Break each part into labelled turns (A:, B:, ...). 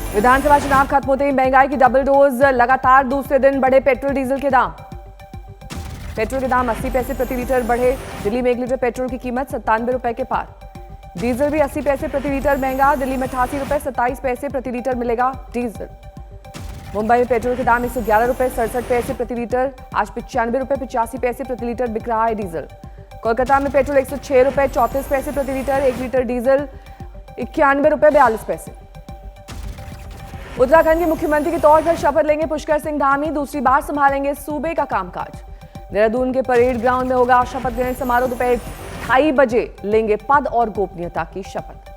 A: विधानसभा चुनाव खत्म होते ही महंगाई की डबल डोज, लगातार दूसरे दिन बढ़े पेट्रोल डीजल के दाम। पेट्रोल के दाम 80 पैसे प्रति लीटर बढ़े। दिल्ली में 1 लीटर पेट्रोल की कीमत 97 रुपए के पार। डीजल भी 80 पैसे प्रति लीटर महंगा। दिल्ली में 88 रुपए 27 पैसे प्रति लीटर मिलेगा डीजल। मुंबई में पेट्रोल के दाम 111 रुपए 67 पैसे प्रति लीटर, आज 95 रुपए 85 पैसे प्रति लीटर बिक रहा है डीजल। कोलकाता में पेट्रोल 106 रुपए 34 पैसे प्रति लीटर, 1 लीटर डीजल 91 रुपए 42 पैसे। उत्तराखंड के मुख्यमंत्री के तौर पर शपथ लेंगे पुष्कर सिंह धामी, दूसरी बार संभालेंगे सूबे का कामकाज। देहरादून के परेड ग्राउंड में होगा शपथ ग्रहण समारोह। दोपहर 2:30 बजे लेंगे पद और गोपनीयता की शपथ।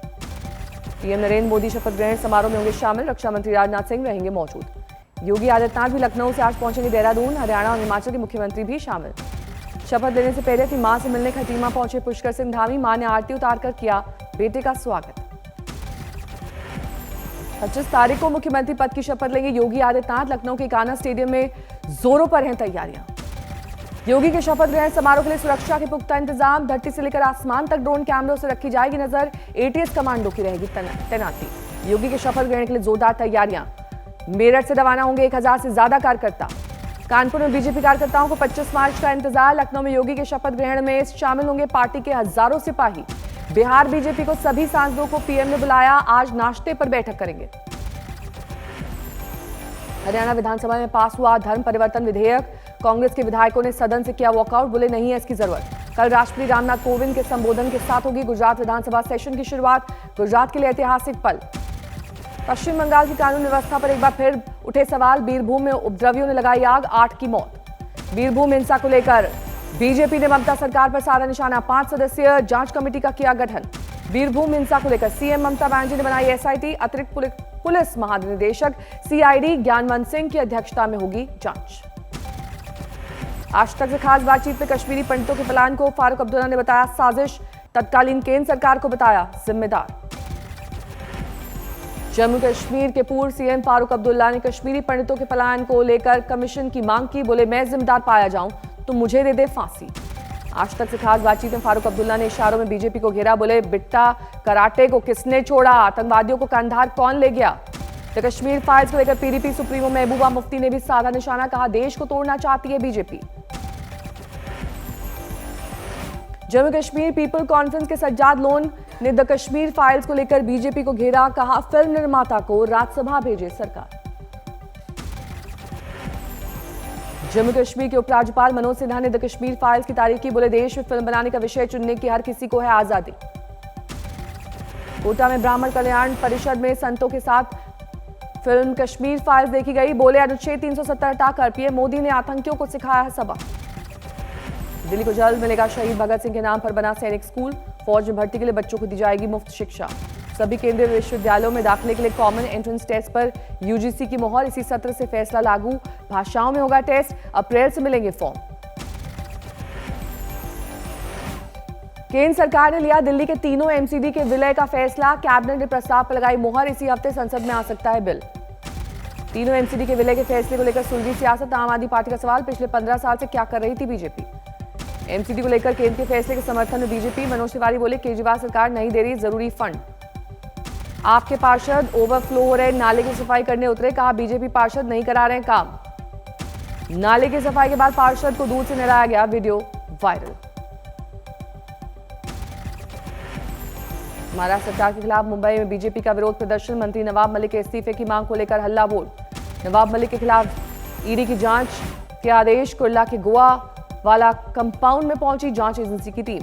A: पीएम नरेंद्र मोदी शपथ ग्रहण समारोह में होंगे शामिल। रक्षा मंत्री राजनाथ सिंह रहेंगे मौजूद। योगी आदित्यनाथ भी लखनऊ से आज पहुंचेंगे देहरादून। हरियाणा और हिमाचल के मुख्यमंत्री भी शामिल। शपथ लेने से पहले अपनी मां से मिलने खटीमा पहुंचे पुष्कर सिंह धामी। मां ने आरती उतारकर किया बेटे का स्वागत। 25 तारीख को मुख्यमंत्री पद की शपथ लेंगे योगी आदित्यनाथ। लखनऊ के कान्हा स्टेडियम में जोरों पर हैं तैयारियां। योगी के शपथ ग्रहण समारोह के लिए सुरक्षा के पुख्ता इंतजाम। धरती से लेकर आसमान तक ड्रोन कैमरों से रखी जाएगी नजर। एटीएस कमांडो की रहेगी तैनाती। योगी के शपथ ग्रहण के लिए जोरदार तैयारियां। मेरठ से रवाना होंगे 1000 से ज्यादा कार्यकर्ता। कानपुर में बीजेपी कार्यकर्ताओं को 25 मार्च का इंतजार। लखनऊ में योगी के शपथ ग्रहण में शामिल होंगे पार्टी के हजारों सिपाही। बिहार बीजेपी को सभी सांसदों को पीएम ने बुलाया, आज नाश्ते पर बैठक करेंगे। हरियाणा विधानसभा में पास हुआ धर्म परिवर्तन विधेयक। कांग्रेस के विधायकों ने सदन से किया वॉकआउट, बोले नहीं है इसकी जरूरत। कल राष्ट्रपति रामनाथ कोविंद के संबोधन के साथ होगी गुजरात विधानसभा सेशन की शुरुआत। गुजरात के लिए ऐतिहासिक पल। पश्चिम बंगाल की कानून व्यवस्था पर एक बार फिर उठे सवाल। बीरभूम में उपद्रवियों ने लगाई आग, 8 की मौत। बीरभूम हिंसा को लेकर बीजेपी ने ममता सरकार पर साधा निशाना। 5 सदस्यीय जांच कमेटी का किया गठन। बीरभूम हिंसा को लेकर सीएम ममता बनर्जी ने बनाई एसआईटी। अतिरिक्त पुलिस महानिदेशक सीआईडी ज्ञानवंत सिंह की अध्यक्षता में होगी जांच। आज तक से खास बातचीत में कश्मीरी पंडितों के प्लान को फारूक अब्दुल्ला ने बताया साजिश। तत्कालीन केंद्र सरकार को बताया जिम्मेदार। जम्मू कश्मीर के पूर्व सीएम फारूक अब्दुल्ला ने कश्मीरी पंडितों के प्लान को लेकर कमीशन की मांग की। बोले मैं जिम्मेदार पाया जाऊं तो मुझे दे दे फांसी। आज तक से खास बातचीत में फारूक अब्दुल्ला ने इशारों में बीजेपी को घेरा। बोले बिट्टा कराटे को किसने छोड़ा, आतंकवादियों को कंधार कौन ले गया। तो कश्मीर फाइल्स को लेकर पीडीपी सुप्रीमो महबूबा मुफ्ती ने भी साधा निशाना। कहा देश को तोड़ना चाहती है BJP. Jammu Kashmir people conference के सज्जाद लोन ने द कश्मीर फाइल्स को लेकर बीजेपी को घेरा। कहा फिल्म निर्माता को राज्यसभा भेजे सरकार। जम्मू कश्मीर के उपराज्यपाल मनोज सिन्हा ने द कश्मीर फाइल्स की तारीफ की। बोले देश में फिल्म बनाने का विषय चुनने की हर किसी को है आजादी। कोटा में ब्राह्मण कल्याण परिषद में संतों के साथ फिल्म कश्मीर फाइल्स देखी गई। बोले अनुच्छेद 370 हटाकर पीएम मोदी ने आतंकियों को सिखाया है सबक। दिल्ली को जल्द मिलेगा शहीद भगत सिंह के नाम पर बना सैनिक स्कूल। फौज में भर्ती के लिए बच्चों को दी जाएगी मुफ्त शिक्षा। सभी केंद्रीय विश्वविद्यालयों में दाखिले के लिए कॉमन एंट्रेंस टेस्ट पर यूजीसी की मोहर। इसी सत्र से फैसला लागू। भाषाओं में होगा टेस्ट। अप्रैल से मिलेंगे फॉर्म। केंद्र सरकार ने लिया दिल्ली के तीनों एमसीडी के विलय का फैसला। कैबिनेट ने प्रस्ताव पर लगाई मोहर। इसी हफ्ते संसद में आ सकता है बिल। तीनों एमसीडी के विलय के फैसले को लेकर सुलझी सियासत। आम आदमी पार्टी का सवाल, पिछले 15 साल से क्या कर रही थी बीजेपी। एमसीडी को लेकर केंद्र के फैसले के समर्थन में बीजेपी। मनोज तिवारी बोले केजरीवाल सरकार नहीं दे रही जरूरी फंड। आपके पार्षद ओवरफ्लो हो रहे, नाले की सफाई करने उतरे। कहा बीजेपी पार्षद नहीं करा रहे काम। नाले की सफाई के बाद पार्षद को दूध से नहलाया गया, वीडियो वायरल। महाराष्ट्र सरकार के खिलाफ मुंबई में बीजेपी का विरोध प्रदर्शन। मंत्री नवाब मलिक के इस्तीफे की मांग को लेकर हल्ला बोल। नवाब मलिक के खिलाफ ईडी की जांच के आदेश। कुर्ला के गोवा वाला कंपाउंड में पहुंची जांच एजेंसी की टीम।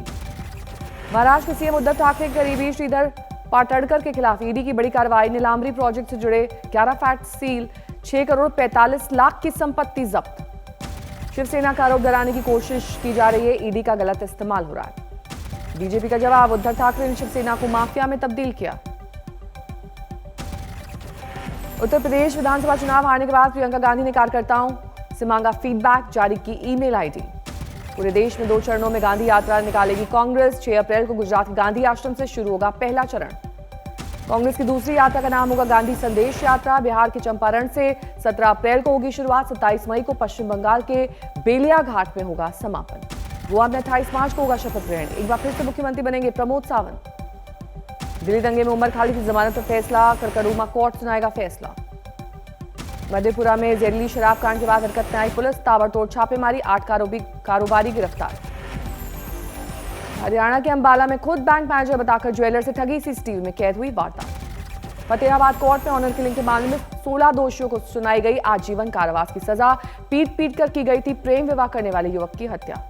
A: महाराष्ट्र के सीएम उद्धव ठाकरे के करीबी श्रीधर पाटड़कर के खिलाफ ईडी की बड़ी कार्रवाई। नीलांबरी प्रोजेक्ट से जुड़े 11 फैक्ट सील, 6 करोड़ 45 लाख की संपत्ति जब्त। शिवसेना का आरोप डराने की कोशिश की जा रही है, ईडी का गलत इस्तेमाल हो रहा है। बीजेपी का जवाब, उद्धव ठाकरे ने शिवसेना को माफिया में तब्दील किया। उत्तर प्रदेश विधानसभा चुनाव हारने के बाद प्रियंका गांधी ने कार्यकर्ताओं से मांगा फीडबैक, जारी की ईमेल आईडी। पूरे देश में 2 चरणों में गांधी यात्रा निकालेगी कांग्रेस। 6 अप्रैल को गुजरात के गांधी आश्रम से शुरू होगा पहला चरण। कांग्रेस की दूसरी यात्रा का नाम होगा गांधी संदेश यात्रा। बिहार के चंपारण से 17 अप्रैल को होगी शुरुआत। 27 मई को पश्चिम बंगाल के बेलिया घाट में होगा समापन। गोवा में 28 मार्च को होगा शपथ ग्रहण। एक बार फिर से मुख्यमंत्री बनेंगे प्रमोद सावंत। दिल्ली दंगे में उमर खालिद की जमानत पर फैसला, करकड़ूमा कोर्ट सुनाएगा फैसला। मधेपुरा में जहरीली शराब कांड के बाद हरकत में आई पुलिस, ताबड़तोड़ छापेमारी, 8 कारोबारी गिरफ्तार। हरियाणा के अंबाला में खुद बैंक मैनेजर बताकर ज्वेलर से ठगी, सीसीटीवी में कैद हुई वारदात। फतेहाबाद कोर्ट में ऑनर किलिंग के मामले में 16 दोषियों को सुनाई गई आजीवन कारावास की सजा, पीट कर की गई थी प्रेम विवाह करने वाले युवक की हत्या।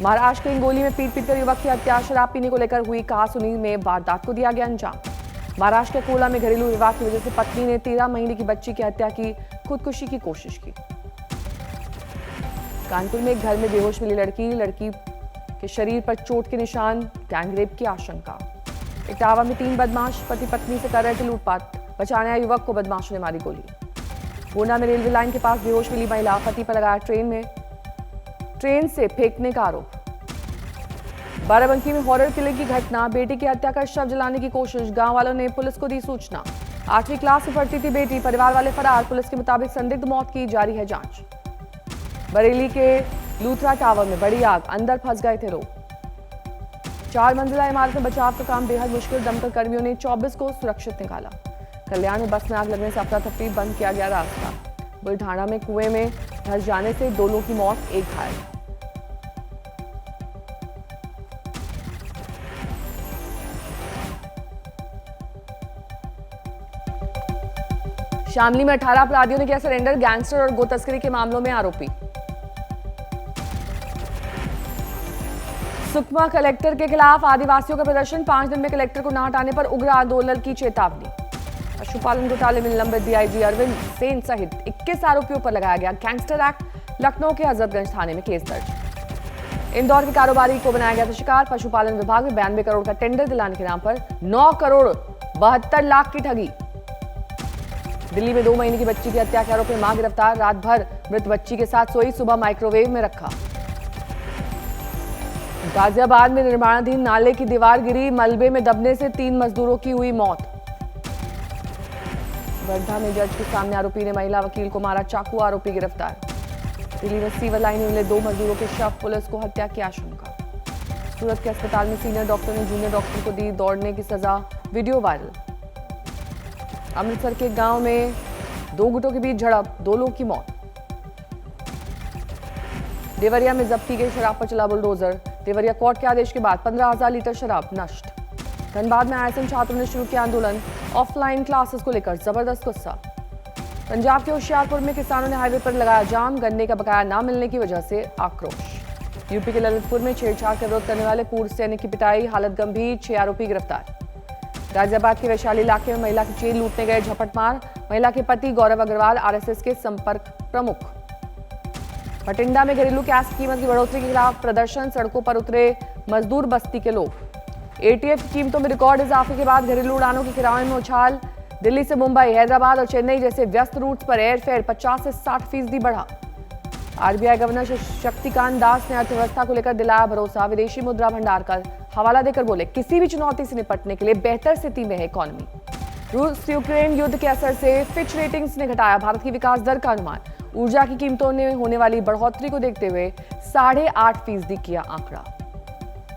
A: महाराष्ट्र के हिंगोली में पीट कर युवक की हत्या, शराब पीने को लेकर हुई कहासुनी में वारदात को दिया गया अंजाम। महाराष्ट्र के कोला में घरेलू विवाह की वजह से पत्नी ने 13 महीने की बच्ची की हत्या की, खुदकुशी की कोशिश की। कानपुर में एक घर में बेहोश मिली लड़की के शरीर पर चोट के निशान, गैंगरेप की आशंका। इटावा में 3 बदमाश पति पत्नी से कर रहे थे लूटपाट, बचाने आए युवक को बदमाशों ने मारी गोली। गोंडा में रेलवे लाइन के पास बेहोश मिली महिला, पति पर लगाया ट्रेन से फेंकने का आरोप। बाराबंकी में हॉरर किलिंग की घटना, बेटी की हत्या कर शव जलाने की कोशिश, गांव वालों ने पुलिस को दी सूचना। 8वीं क्लास में पढ़ती थी बेटी, परिवार वाले फरार, पुलिस के मुताबिक संदिग्ध मौत की जा रही है जांच। बरेली के लूथरा टावर में बड़ी आग, अंदर फंस गए थे लोग। 4 मंजिला इमारत में बचाव का काम बेहद मुश्किल, दमकल कर्मियों ने 24 को सुरक्षित निकाला। कल्याण में बस में आग लगने से अफरा तफरी, बंद किया गया रास्ता। बुलढाना में कुएं में धंस जाने से 2 लोगों की मौत, 1 घायल। शामली में 18 अपराधियों ने किया सरेंडर, गैंगस्टर और गो तस्करी के मामलों में आरोपी। सुकमा कलेक्टर के खिलाफ आदिवासियों का प्रदर्शन, 5 दिन में कलेक्टर को न हटाने पर उग्र आंदोलन की चेतावनी। पशुपालन घोटाले में निलंबित डीआईजी अरविंद सेन सहित 21 आरोपियों पर लगाया गया गैंगस्टर एक्ट, लखनऊ के हजरतगंज थाने में केस दर्ज। इंदौर के कारोबारी को बनाया गया था शिकार, पशुपालन विभाग में 92 करोड़ का टेंडर दिलाने के नाम पर 9 करोड़ 72 लाख की ठगी। दिल्ली में 2 महीने की बच्ची की हत्या के आरोप में मां गिरफ्तार, रात भर मृत बच्ची के साथ सोई, सुबह माइक्रोवेव में रखा। गाजियाबाद में निर्माणाधीन नाले की दीवार गिरी, मलबे में दबने से 3 मजदूरों की हुई मौत। वर्धा में जज के सामने आरोपी ने महिला वकील को मारा चाकू, आरोपी गिरफ्तार। दिल्ली में सीवर लाइन में मिले 2 मजदूरों के शव, पुलिस को हत्या की आशंका। सूरत के अस्पताल में सीनियर डॉक्टर ने जूनियर डॉक्टर को दी दौड़ने की सजा, वीडियो वायरल। अमृतसर के गांव में 2 गुटों के बीच झड़प, 2 लोगों की मौत। देवरिया में जब्त की गई शराब पर चला बुलडोजर, देवरिया कोर्ट के आदेश के बाद 15,000 लीटर शराब नष्ट। धनबाद में आईएसएम छात्रों ने शुरू किया आंदोलन, ऑफलाइन क्लासेस को लेकर जबरदस्त गुस्सा। पंजाब के होशियारपुर में किसानों ने हाईवे पर लगाया जाम, गन्ने का बकाया न मिलने की वजह से आक्रोश। यूपी के ललितपुर में छेड़छाड़ का विरोध करने वाले पूर्व सैनिक की पिटाई, हालत गंभीर, 6 आरोपी गिरफ्तार। गाजियाबाद के वैशाली इलाके में महिला की चेन लूटने गए झपटमार, महिला के पति गौरव अग्रवाल आरएसएस के संपर्क प्रमुख। भटिंडा में घरेलू गैस की कीमत की बढ़ोतरी के खिलाफ प्रदर्शन, सड़कों पर उतरे मजदूर बस्ती के लोग। एटीएफ की कीमतों में रिकॉर्ड इजाफे के बाद घरेलू उड़ानों के किराए में उछाल, दिल्ली से मुंबई, हैदराबाद और चेन्नई जैसे व्यस्त रूट्स पर एयरफेयर 50 से 60% बढ़ा। आरबीआई गवर्नर शक्तिकांत दास ने अर्थव्यवस्था को लेकर दिलाया भरोसा, विदेशी मुद्रा भंडार का हवाला देकर बोले किसी भी चुनौती से निपटने के लिए बेहतर स्थिति में है इकॉनमी। रूस यूक्रेन युद्ध के असर से फिच रेटिंग्स ने घटाया भारत की विकास दर का अनुमान, ऊर्जा की कीमतों में होने वाली बढ़ोतरी को देखते हुए 8.5% किया आंकड़ा।